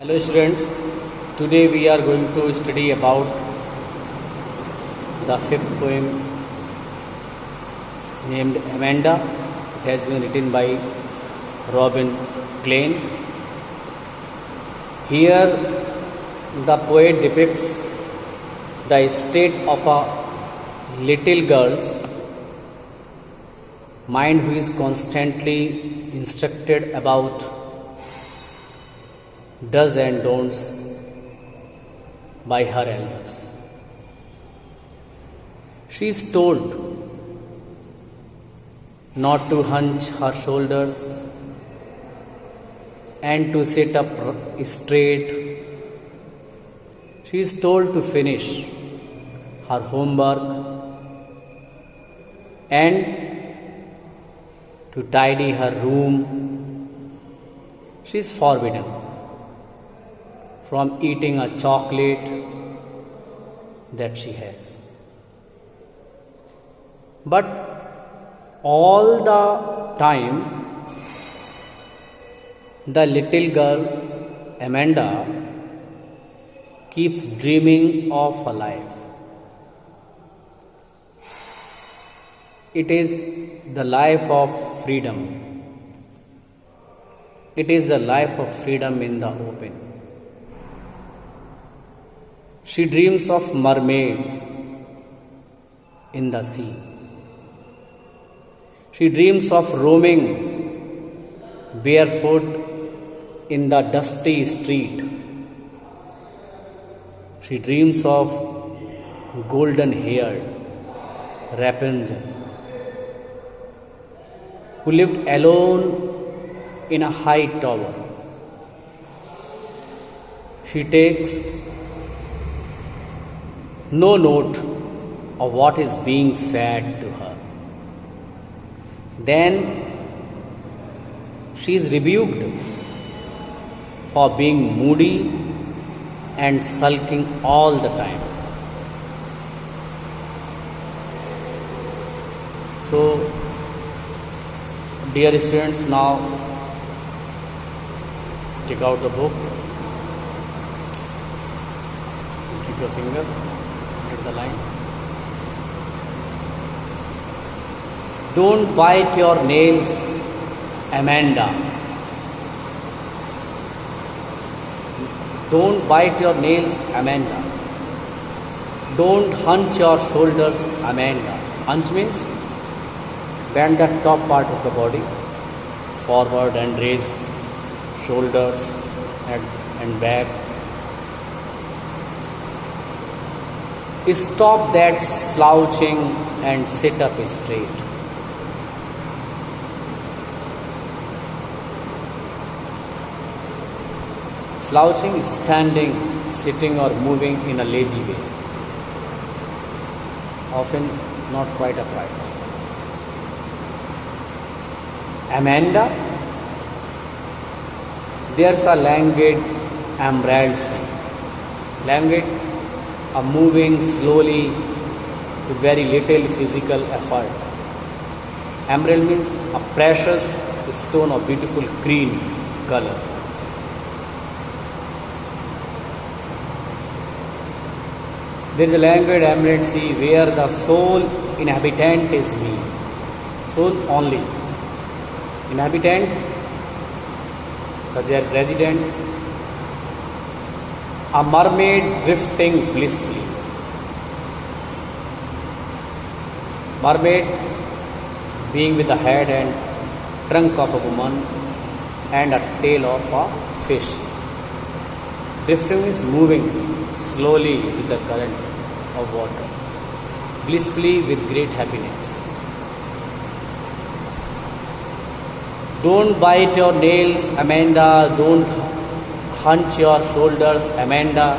Hello students, today we are going to study about the fifth poem named Amanda. It has been written by Robin Klein. Here the poet depicts the state of a little girl's mind who is constantly instructed about does and don'ts by her elders. She is told not to hunch her shoulders and to sit up straight. She is told to finish her homework and to tidy her room. She is forbidden from eating a chocolate that she has. But all the time, the little girl Amanda keeps dreaming of a life. It is the life of freedom. It is the life of freedom in the open. She dreams of mermaids in the sea. She dreams of roaming barefoot in the dusty street. She dreams of golden-haired Rapunzel, who lived alone in a high tower. She takes no note of what is being said to her. Then she is rebuked for being moody and sulking all the time. So, dear students, now take out the book, keep your finger at the line. Don't bite your nails, Amanda. Don't bite your nails, Amanda. Don't hunch your shoulders, Amanda. Hunch means bend the top part of the body forward and raise shoulders and back. Stop that slouching and sit up straight. Slouching is standing, sitting or moving in a lazy way, often not quite upright. Amanda, there's a languid emerald sea. Languid, a moving slowly with very little physical effort. Emerald means a precious stone of beautiful green color. There is a languid emerald sea where the sole inhabitant is me. Soul only. Inhabitant, the resident, a mermaid drifting blissfully. Mermaid being with the head and trunk of a woman and a tail of a fish. Drifting is moving slowly with the current of water, blissfully with great happiness. Don't bite your nails, Amanda. Don't hunch your shoulders, Amanda.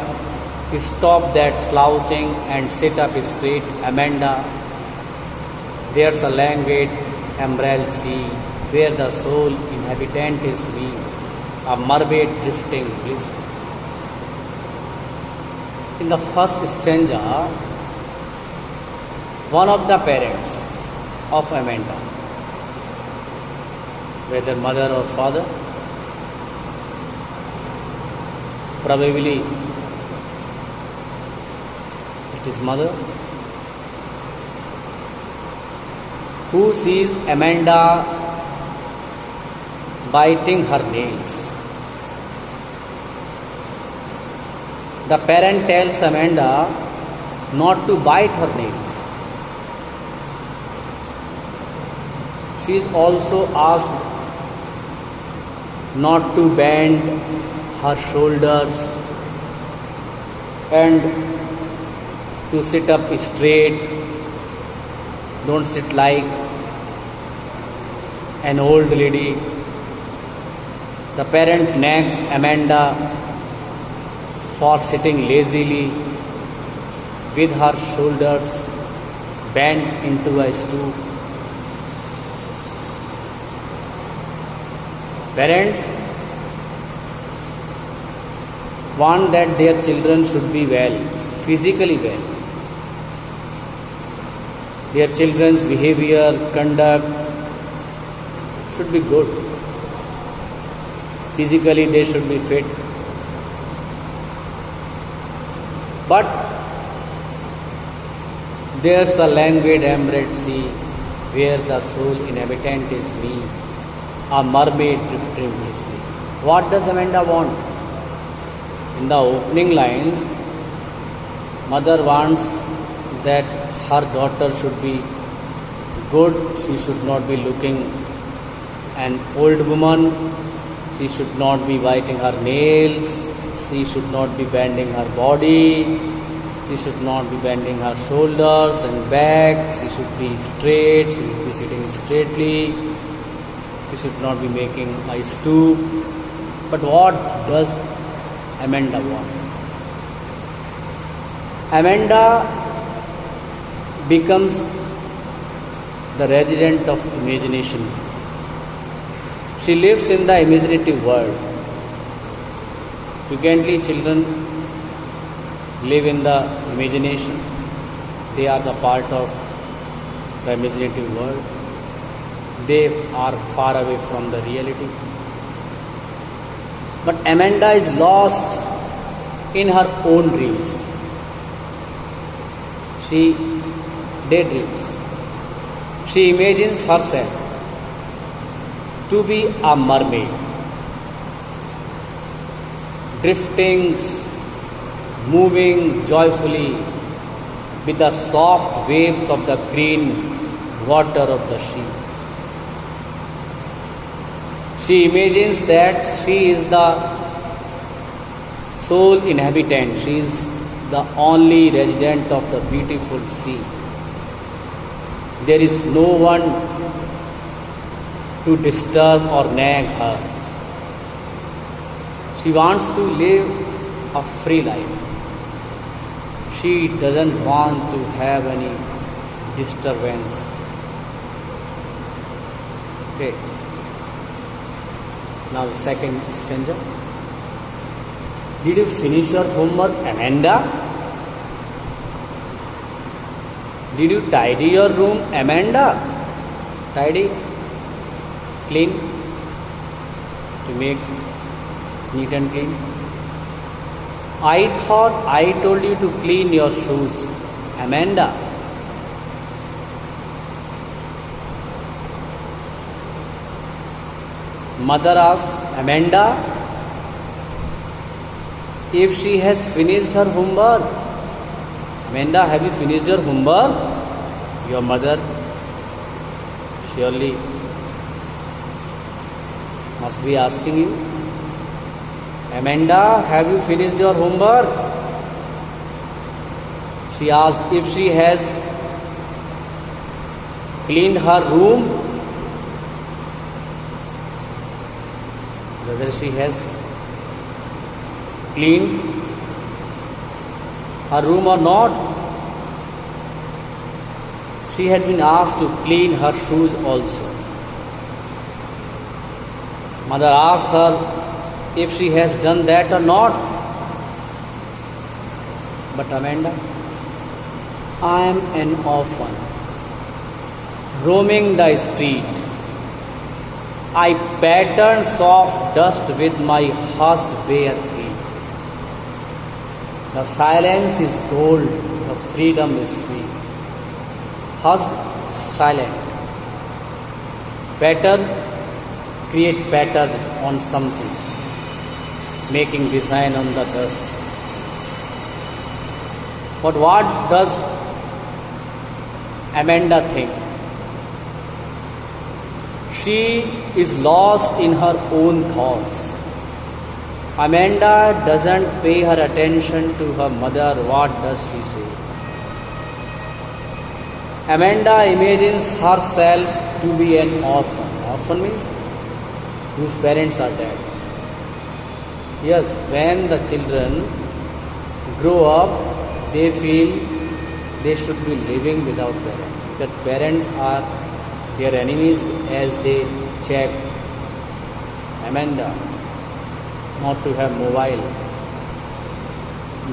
Stop that slouching and sit up straight, Amanda. There's a languid emerald sea where the sole inhabitant is me, a mermaid drifting blissfully. In the first stanza, one of the parents of Amanda, whether mother or father, Probably it is mother, who sees Amanda biting her nails. The parent tells Amanda not to bite her nails. She is also asked not to bend her shoulders and to sit up straight. Don't sit like an old lady. The parent nags Amanda for sitting lazily with her shoulders bent into a stoop. Parents want that their children should be well, physically well. Their children's behavior, conduct should be good. Physically they should be fit. But there's a languid emerald sea where the sole inhabitant is me, a mermaid drifting is me. What does Amanda want? In the opening lines, mother wants that her daughter should be good, she should not be looking an old woman, she should not be biting her nails, she should not be bending her body, she should not be bending her shoulders and back, she should be straight, she should be sitting straightly, she should not be making a stoop. But what does Amanda want? Amanda becomes the resident of imagination. She lives in the imaginative world. Frequently, children live in the imagination. They are the part of the imaginative world. They are far away from the reality. But Amanda is lost in her own dreams. She daydreams. She imagines herself to be a mermaid, drifting, moving joyfully with the soft waves of the green water of the sea. She imagines that she is the sole inhabitant, she is the only resident of the beautiful sea. There is no one to disturb or nag her. She wants to live a free life. She doesn't want to have any disturbance. Okay. Now the second stanza. Did you finish your homework, Amanda? Did you tidy your room, Amanda? Tidy, clean, to make neat and clean. I thought I told you to clean your shoes, Amanda. Mother asked Amanda if she has finished her homework. Amanda, have you finished your homework? Your mother surely must be asking you. Amanda, have you finished your homework? She asked if she has cleaned her room, whether she has cleaned her room or not. She had been asked to clean her shoes also. Mother asked her if she has done that or not. But Amanda, I am an orphan, roaming the street. I pattern soft dust with my hushed bare feet. The silence is gold, the freedom is sweet. First, silent. Pattern, create pattern on something, making design on the dust. But what does Amanda think? She is lost in her own thoughts. Amanda doesn't pay her attention to her mother. What does she say? Amanda imagines herself to be an orphan. Orphan means whose parents are dead. Yes, when the children grow up, they feel they should be living without parents. Because parents are their enemies as they check Amanda not to have mobile,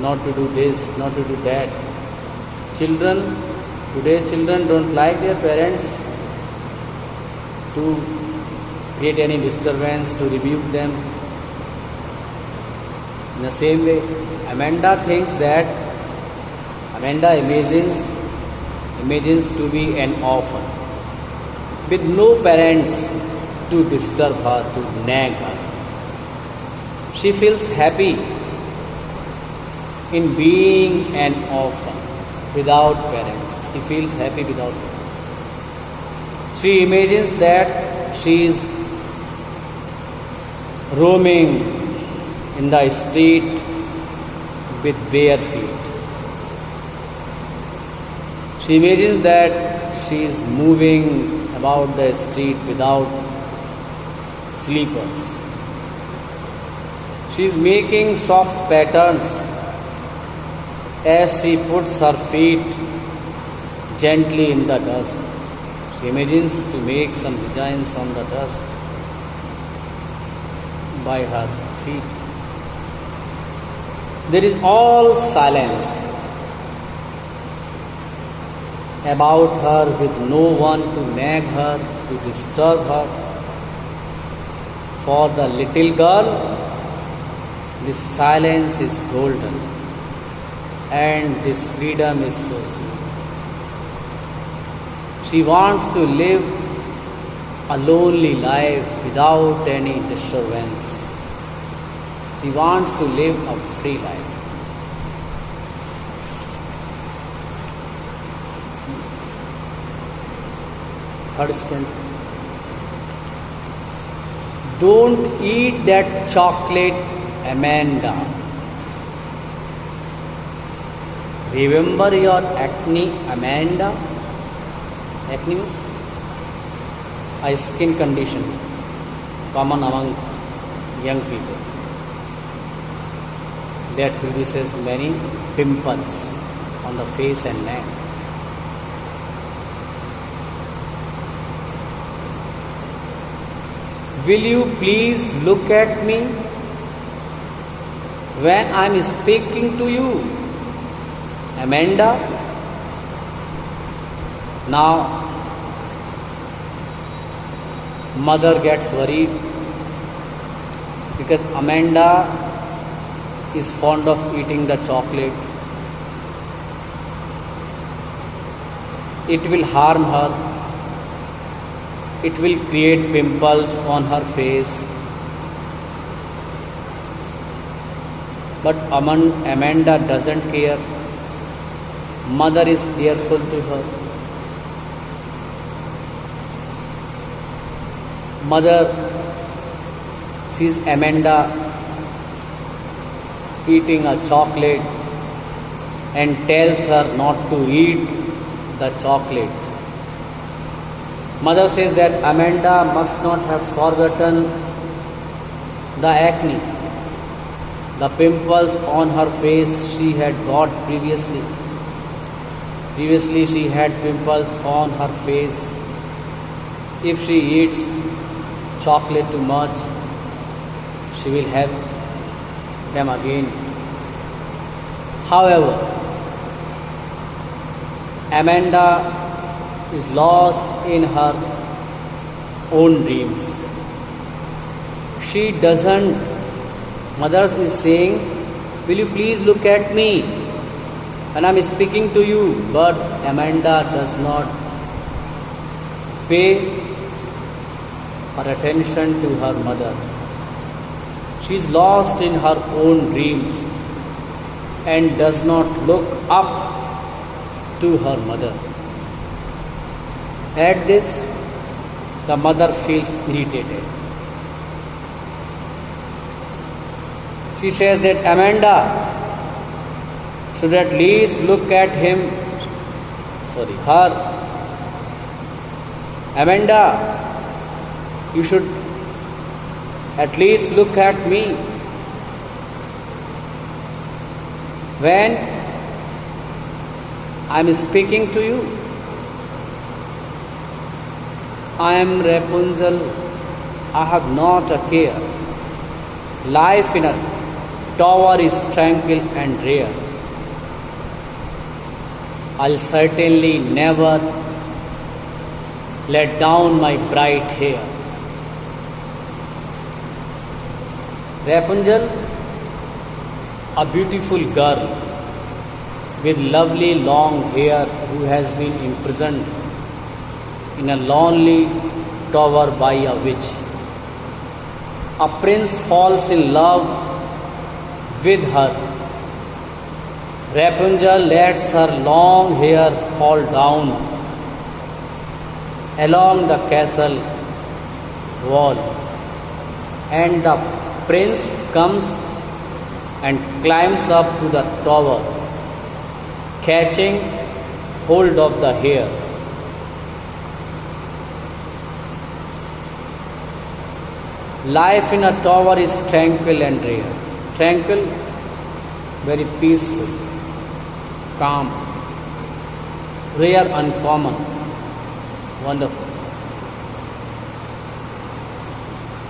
not to do this, not to do that. Today's children don't like their parents to create any disturbance, to rebuke them. In the same way, Amanda imagines to be an orphan with no parents to disturb her, to nag her. She feels happy in being an orphan without parents. She feels happy without parents. She imagines that she is roaming in the street with bare feet. She imagines that she is moving about the street without slippers. She is making soft patterns as she puts her feet gently in the dust. She imagines to make some designs on the dust by her feet. There is all silence about her, with no one to nag her, to disturb her. For the little girl, this silence is golden, and this freedom is so sweet. She wants to live a lonely life without any disturbance. She wants to live a free life. Third stanza. Don't eat that chocolate, Amanda. Remember your acne, Amanda. Acne means a skin condition common among young people that produces many pimples on the face and neck. Will you please look at me when I am speaking to you, Amanda? Now, mother gets worried because Amanda is fond of eating the chocolate. It will harm her. It will create pimples on her face. But Amanda doesn't care. Mother is tearful to her. Mother sees Amanda eating a chocolate and tells her not to eat the chocolate. Mother says that Amanda must not have forgotten the acne, the pimples on her face she had got previously. Previously she had pimples on her face. If she eats chocolate too much, she will have them again. However, Amanda is lost in her own dreams. She doesn't, mother is saying, Will you please look at me? And I'm speaking to you. But Amanda does not pay her attention to her mother. She is lost in her own dreams and does not look up to her mother. At this, the mother feels irritated. She says that Amanda should at least look at her. Amanda, you should at least look at me. When I'm speaking to you, I am Rapunzel. I have not a care. Life in a tower is tranquil and rare. I'll certainly never let down my bright hair. Rapunzel, a beautiful girl with lovely long hair who has been imprisoned in a lonely tower by a witch. A prince falls in love with her. Rapunzel lets her long hair fall down along the castle wall, and the prince comes and climbs up to the tower, catching hold of the hair. Life in a tower is tranquil and rare. Tranquil, very peaceful, calm, rare, uncommon, wonderful.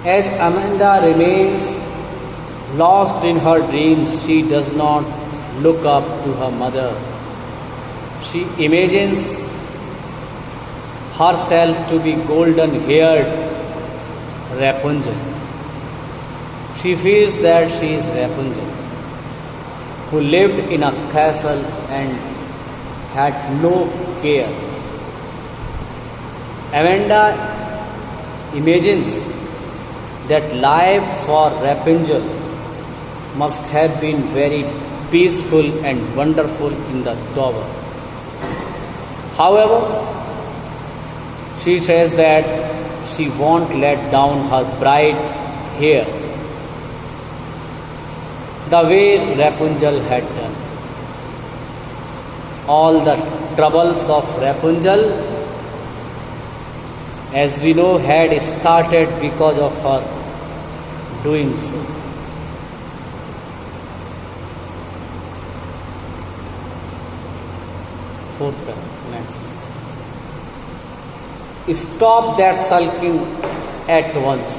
As Amanda remains lost in her dreams, she does not look up to her mother. She imagines herself to be golden-haired Rapunzel. She feels that she is Rapunzel, who lived in a castle and had no care. Amanda imagines that life for Rapunzel must have been very peaceful and wonderful in the tower. However, she says that she won't let down her bright hair the way Rapunzel had done. All the troubles of Rapunzel, as we know, had started because of her doing so. Fourth paragraph, next. Stop that sulking at once.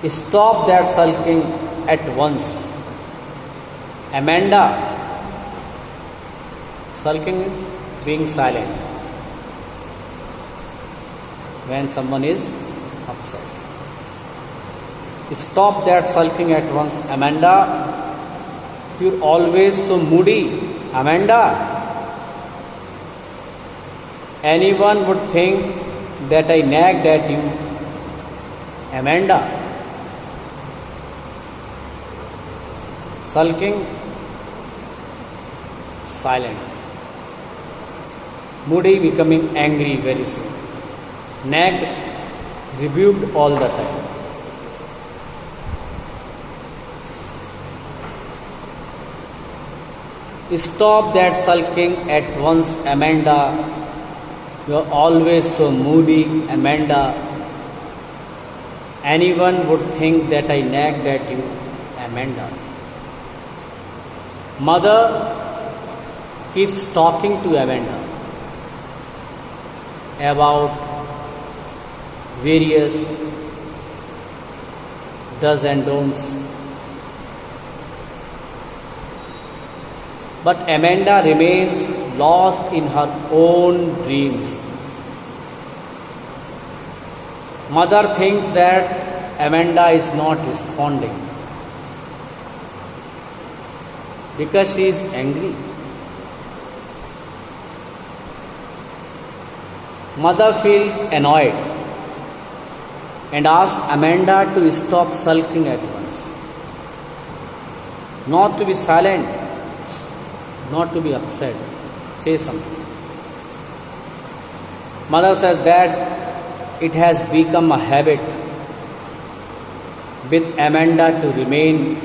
Stop that sulking at once. Amanda. Sulking is being silent when someone is upset. Stop that sulking at once, Amanda. You're always so moody, Amanda. Anyone would think that I nagged at you, Amanda. Sulking, silent. Moody, becoming angry very soon. Nagged, rebuked all the time. Stop that sulking at once, Amanda. You are always so moody, Amanda. Anyone would think that I nagged at you, Amanda. Mother keeps talking to Amanda about various does and don'ts. But Amanda remains lost in her own dreams. Mother thinks that Amanda is not responding. Because she is angry. Mother feels annoyed and asks Amanda to stop sulking at once. Not to be silent, not to be upset. Say something. Mother says that it has become a habit with Amanda to remain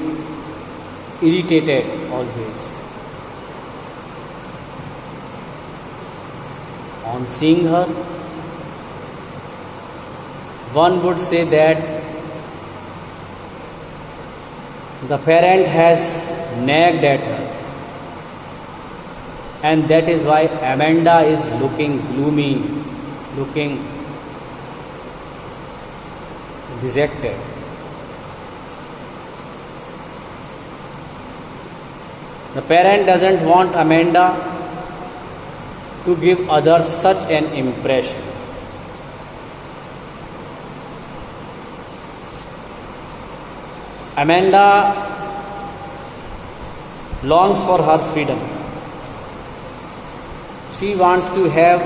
irritated always. On seeing her, one would say that the parent has nagged at her, and that is why Amanda is looking gloomy, looking dejected. The parent doesn't want Amanda to give others such an impression. Amanda longs for her freedom. She wants to have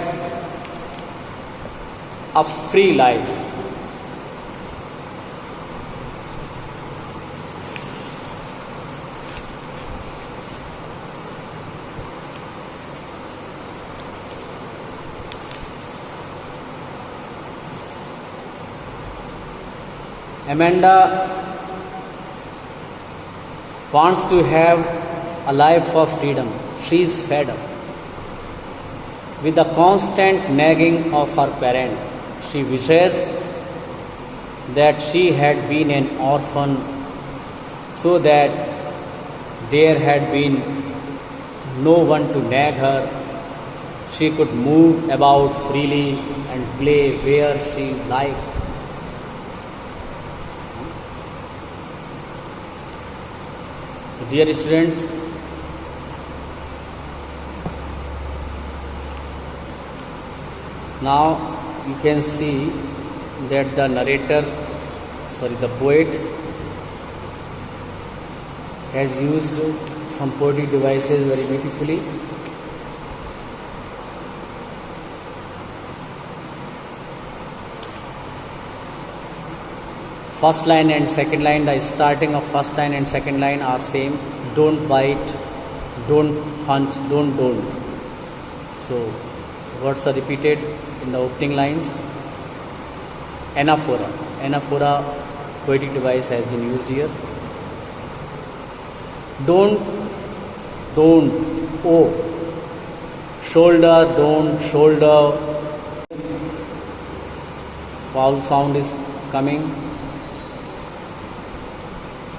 a free life. Amanda wants to have a life of freedom. She is fed up with the constant nagging of her parent. She wishes that she had been an orphan so that there had been no one to nag her. She could move about freely and play where she liked. So, dear students, now you can see that the the poet has used some poetic devices very beautifully. First line and second line, the starting of first line and second line are same. Don't bite, don't punch, don't. So words are repeated in the opening lines. Anaphora poetic device has been used here. Don't, oh. Shoulder, don't, shoulder. Vowel sound is coming.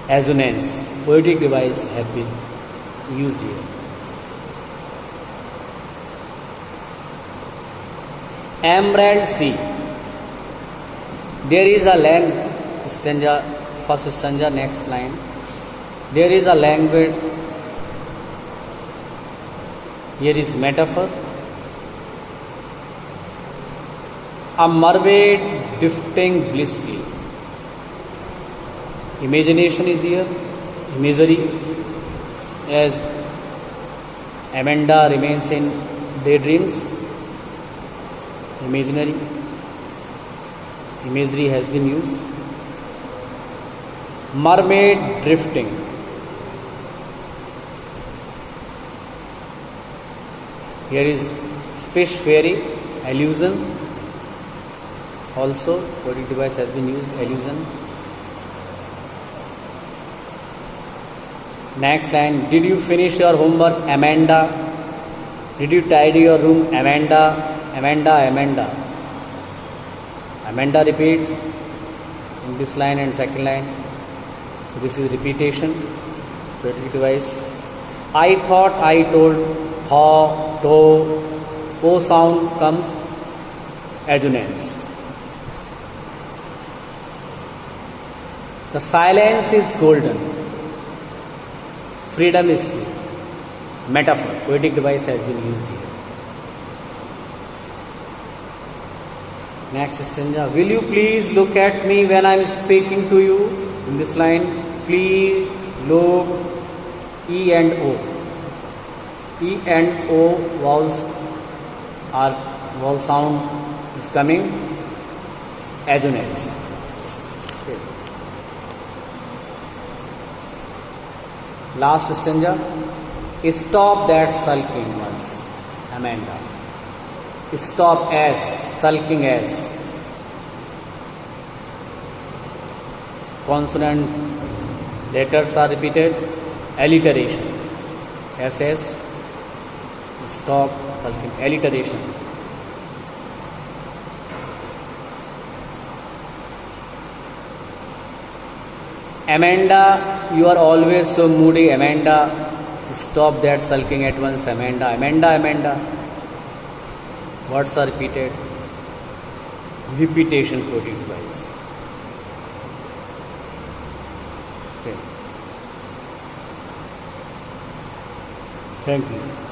Assonance, poetic device have been used here. Emerald sea. There is a stanza, first stanza, next line. There is a language. Here is metaphor. A mermaid drifting blissfully. Imagination is here, imagery, as Amanda remains in daydreams. Imaginary, imagery has been used. Mermaid drifting. Here is fish fairy, allusion. Also, poetic device has been used, allusion. Next line, did you finish your homework, Amanda? Did you tidy your room, Amanda? Amanda. Amanda repeats in this line and second line. So this is repetition, poetic device. I thought, I told, thaw, to, O sound comes, assonance. The silence is golden. Freedom is seen. Metaphor, poetic device has been used here. Next stanza. Will you please look at me when I am speaking to you? In this line, please look E and O. E and O vowels are vowel sound is coming assonance. Okay. Last stanza. Stop that sulking once, Amanda. Stop as, sulking as. Consonant letters are repeated. Alliteration. SS. Stop, sulking. Alliteration. Amanda, you are always so moody, Amanda. Stop that sulking at once, Amanda. Amanda, Amanda. Words are repeated. Repetition produced twice. Okay. Thank you.